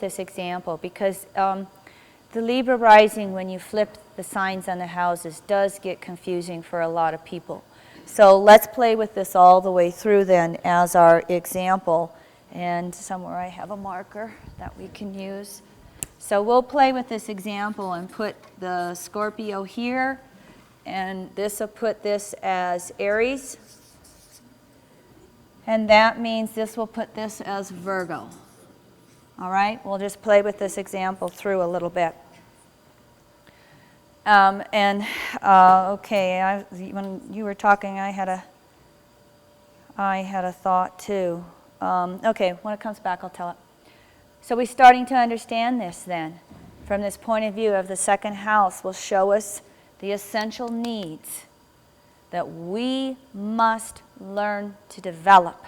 this example because the Libra rising, when you flip the signs on the houses, does get confusing for a lot of people. So let's play with this all the way through then as our example. And somewhere I have a marker that we can use. So we'll play with this example and put the Scorpio here, and this will put this as Aries. And that means this will put this as Virgo. All right, we'll just play with this example through a little bit. Okay, when you were talking, I had a thought too. Okay, when it comes back, I'll tell it. So we're starting to understand this then. From this point of view of the second house will show us the essential needs that we must learn to develop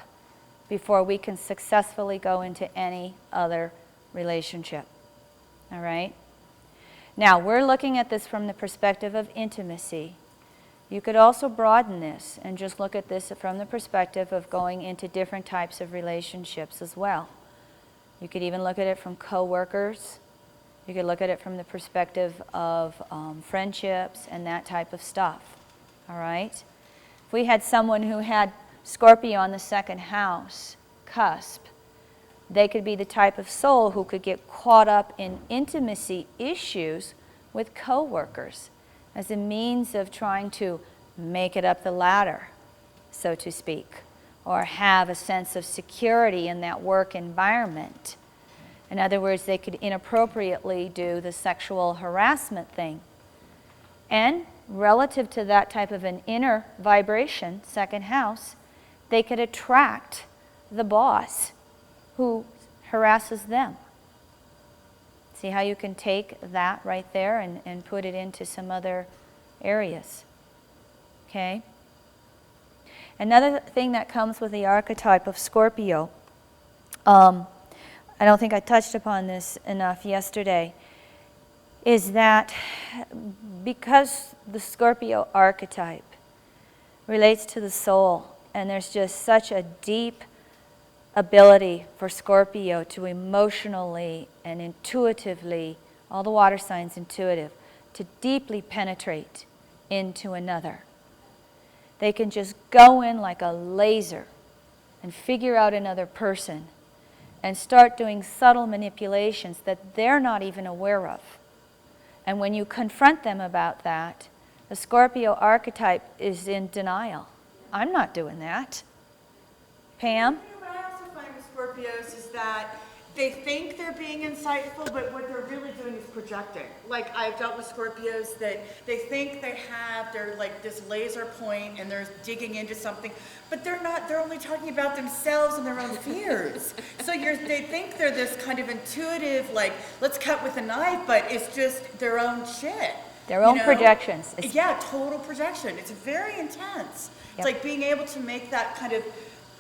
before we can successfully go into any other relationship. All right? Now, we're looking at this from the perspective of intimacy. You could also broaden this and just look at this from the perspective of going into different types of relationships as well. You could even look at it from coworkers. You could look at it from the perspective of friendships and that type of stuff. All right? If we had someone who had Scorpio on the second house cusp, they could be the type of soul who could get caught up in intimacy issues with coworkers as a means of trying to make it up the ladder, so to speak, or have a sense of security in that work environment. In other words, they could inappropriately do the sexual harassment thing. And relative to that type of an inner vibration, second house, they could attract the boss who harasses them. See how you can take that right there and put it into some other areas. Okay? Another thing that comes with the archetype of Scorpio, I don't think I touched upon this enough yesterday, is that because the Scorpio archetype relates to the soul, and there's just such a deep ability for Scorpio to emotionally and intuitively, all the water signs intuitive, to deeply penetrate into another. They can just go in like a laser and figure out another person and start doing subtle manipulations that they're not even aware of. And when you confront them about that, the Scorpio archetype is in denial. I'm not doing that. Pam? What I also find with Scorpios is that they think they're being insightful, but what they're really doing is projecting. Like, I've dealt with Scorpios that they think they're like this laser point and they're digging into something, but they're not. They're only talking about themselves and their own fears. So they think they're this kind of intuitive, like, let's cut with a knife, but it's just their own shit. Their own projections. Yeah, total projection. It's very intense. Yep. It's like being able to make that kind of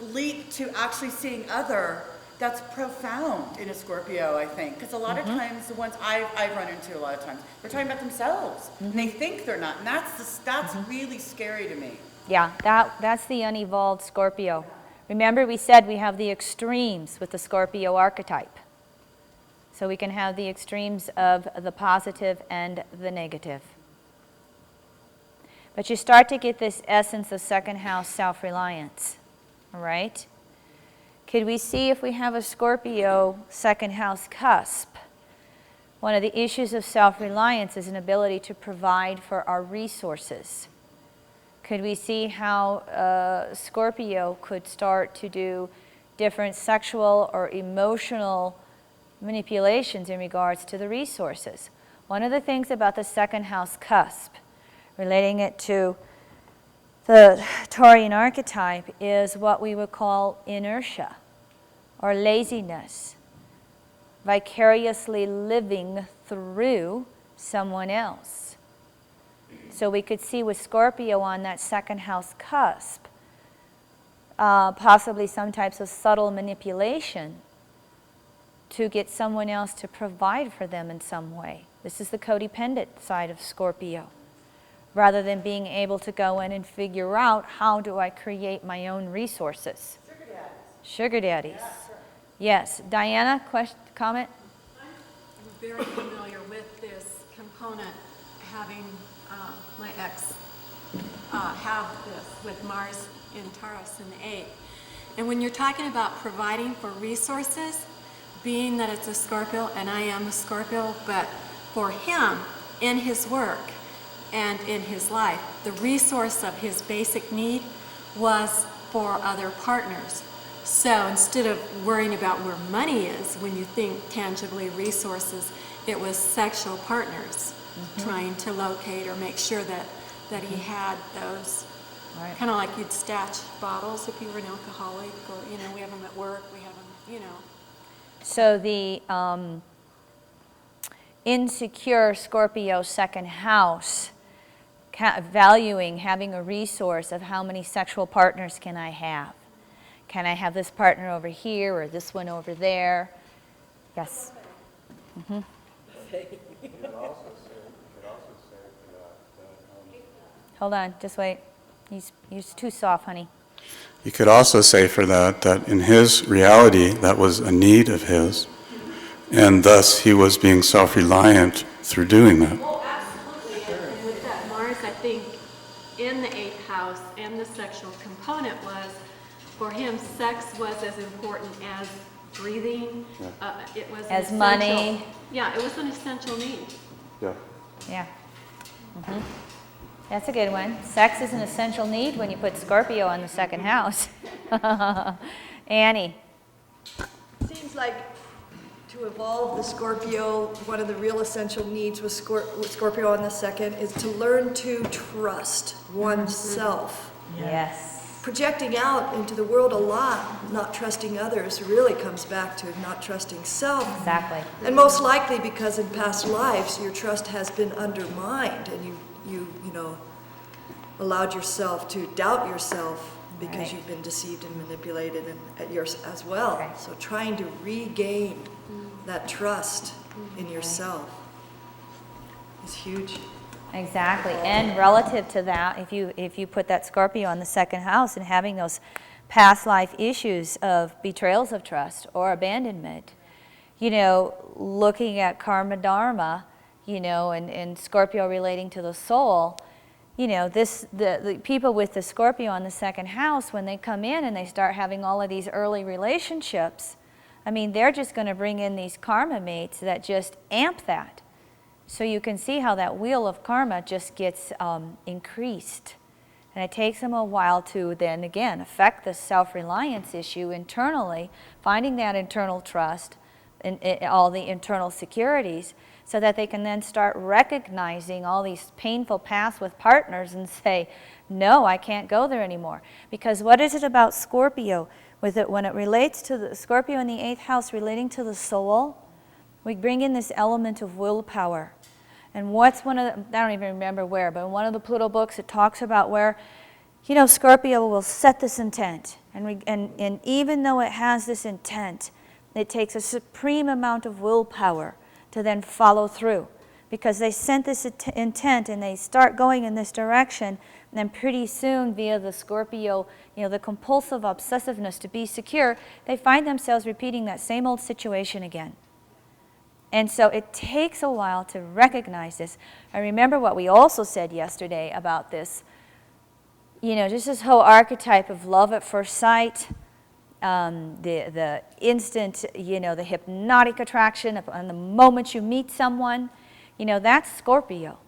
leap to actually seeing other. That's profound in a Scorpio, I think, because a lot of times the ones I've run into a lot of times, they're talking about themselves, and they think they're not, and that's really scary to me. Yeah, that's the unevolved Scorpio. Remember, we said we have the extremes with the Scorpio archetype. So we can have the extremes of the positive and the negative. But you start to get this essence of second house self-reliance, all right? Could we see if we have a Scorpio second house cusp? One of the issues of self-reliance is an ability to provide for our resources. Could we see how Scorpio could start to do different sexual or emotional manipulations in regards to the resources? One of the things about the second house cusp, relating it to the Taurian archetype, is what we would call inertia or laziness, vicariously living through someone else. So we could see with Scorpio on that second house cusp, possibly some types of subtle manipulation to get someone else to provide for them in some way. This is the codependent side of Scorpio. Rather than being able to go in and figure out, how do I create my own resources? Sugar daddies. Sugar daddies. Yeah, sure. Yes. Diana, comment? very familiar with this component, having my ex have this with Mars in Taurus in the 8th. And when you're talking about providing for resources, being that it's a Scorpio, and I am a Scorpio, but for him, in his work and in his life, the resource of his basic need was for other partners. So instead of worrying about where money is, when you think tangibly resources, it was sexual partners trying to locate or make sure that he had those. Right. Kind of like you'd stash bottles if you were an alcoholic, or, we have them at work, we have them, So the insecure Scorpio second house, valuing having a resource of how many sexual partners can I have? Can I have this partner over here or this one over there? Yes. Mm-hmm. Hold on, just wait. He's too soft, honey. You could also say for that in his reality, that was a need of his, and thus he was being self-reliant through doing that. Well, absolutely. And with that Mars, I think, in the 8th house, and the sexual component was, for him, sex was as important as breathing. It was as an money. essential, yeah, it was an essential need. Yeah. Yeah. Mm-hmm. That's a good one. Sex is an essential need when you put Scorpio in the second house. Annie. Seems like to evolve the Scorpio, one of the real essential needs with Scorpio on the second is to learn to trust oneself. Yes. Projecting out into the world a lot, not trusting others, really comes back to not trusting self. Exactly. And most likely because in past lives your trust has been undermined and you allowed yourself to doubt yourself because Right. you've been deceived and manipulated at yours as well. Right. So trying to regain that trust in yourself is huge. Exactly. And relative to that, if you put that Scorpio on the second house and having those past life issues of betrayals of trust or abandonment, looking at karma dharma, and Scorpio relating to the soul, the people with the Scorpio on the second house, when they come in and they start having all of these early relationships, they're just going to bring in these karma mates that just amp that. So you can see how that wheel of karma just gets increased. And it takes them a while to then, again, affect the self-reliance issue internally, finding that internal trust and all the internal securities, so that they can then start recognizing all these painful paths with partners and say, no, I can't go there anymore. Because what is it about Scorpio? When it relates to the Scorpio in the 8th house relating to the soul, we bring in this element of willpower. And what's one of the, I don't even remember where, but in one of the Pluto books it talks about where, Scorpio will set this intent. And even though it has this intent, it takes a supreme amount of willpower to then follow through. Because they sent this intent and they start going in this direction, and then pretty soon via the Scorpio, the compulsive obsessiveness to be secure, they find themselves repeating that same old situation again. And so it takes a while to recognize this. I remember what we also said yesterday about this. Just this whole archetype of love at first sight, the instant, the hypnotic attraction on the moment you meet someone, that's Scorpio.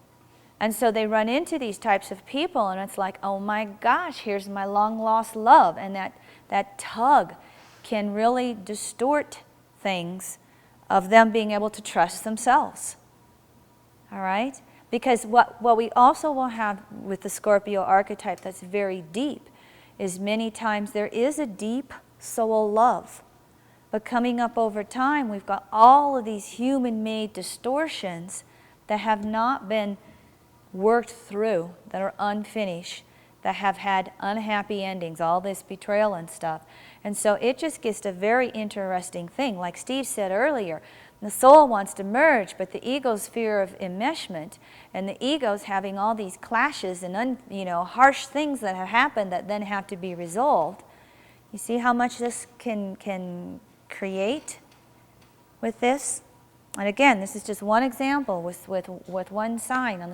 And so they run into these types of people and it's like, oh my gosh, here's my long lost love. And that tug can really distort things of them being able to trust themselves. All right? Because what we also will have with the Scorpio archetype that's very deep is many times there is a deep soul love. But coming up over time, we've got all of these human-made distortions that have not been worked through, that are unfinished, that have had unhappy endings, all this betrayal and stuff. And so it just gets a very interesting thing. Like Steve said earlier, the soul wants to merge, but the ego's fear of enmeshment, and the ego's having all these clashes and harsh things that have happened that then have to be resolved. You see how much this can create with this? And again, this is just one example with one sign on the